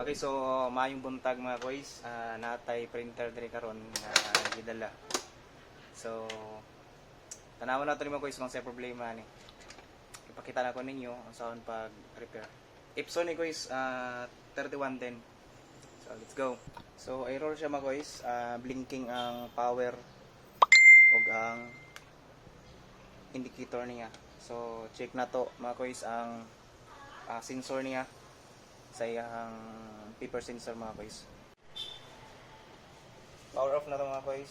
Okay, so maayong buntag mga boys, natay printer diri karon nga gidala. So tanawon nato ni mga boys kung sa problema ni. Ipakita na ko ninyo ang saan pag repair. Epson ni guys 3110. So let's go. So error siya mga boys, blinking ang power ug ang indicator niya. So check na to mga boys ang sensor niya sa iyang paper sensor mga boys. Power off na to mga boys.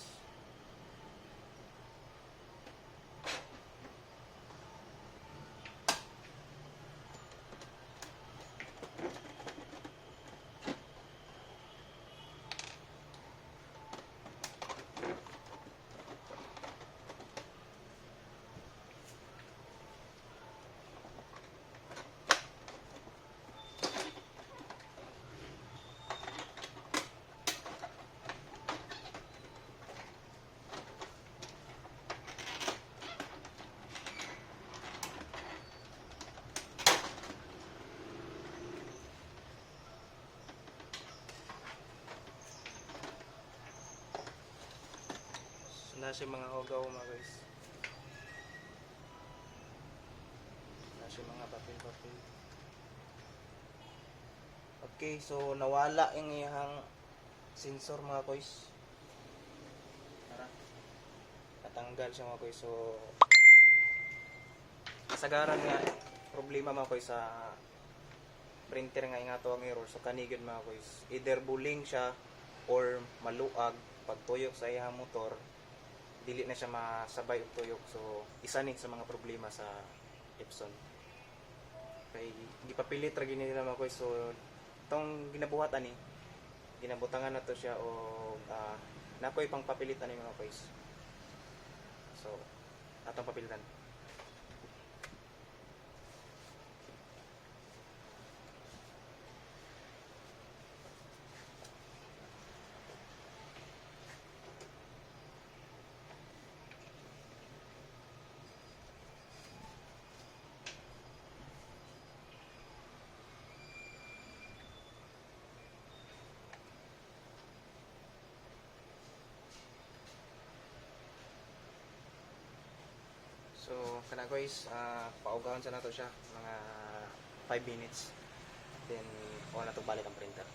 Nasa mga hogaw mga guys. Nasa mga papel-papel. Okay, so nawala yung iyang sensor mga guys. Tara. Natanggal siya mga guys. So kasagaran nga problema mga guys sa printer nga to ang error. So kanigid mga guys. Either buling siya or maluag pagtuyok sa iyang motor. Dili na siya masabay og tuyok. So isa ni sa mga problema sa Epson. Kay gipapilit ra gini nila mga guys. So tong ginabuhatan ni ginabutangan na to siya o nakoy pang papilitan ni mga guys. So atong papilitan. So kana guys, paugahon sa nato siya mga 5 minutes. Then on na to balik ang printer.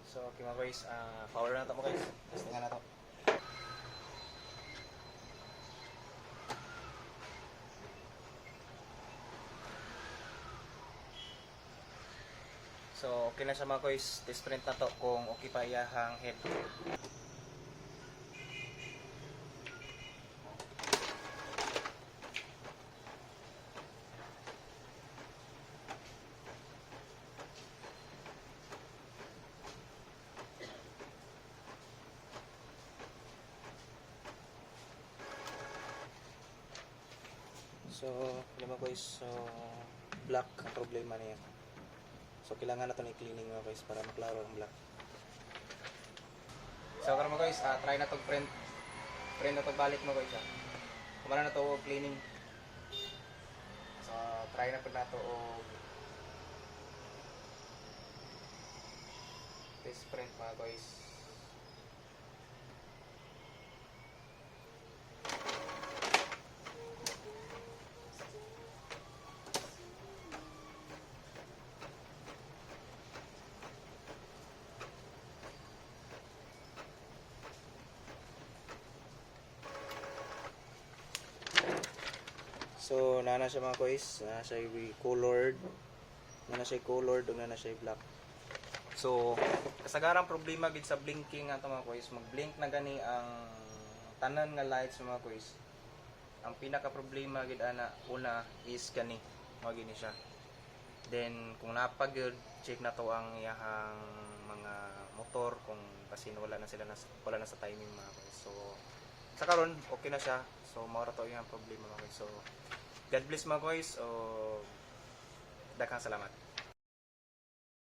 So okay mga guys, power na to mo guys. Testing na to. So okay na siya mga guys, test print na to kung okay pa iyahang head. So, lima guys, so black ang problema niya. So, kailangan na ito i-cleaning mga guys para maklaro ang black. So, karon mga guys, try na itong print na ito balik mga guys. Kumana na ito o cleaning. So, try na po na ito o test print mga guys. So, nana siya mga guys, nana siya colored, nana siya colored, o nana siya black. So, kasagarang problema gid sa blinking ato mga guys, mag-blink na gani ang tanan nga lights mga guys. Ang pinaka problema gid ana una is kani, mao gini siya. Then kung napag check na to ang iyahang mga motor kung kasi wala na sa timing mga guys. So, sa karon okay na siya. So mao ra to yung problema mga guys. So God bless mga guys. Daghang salamat.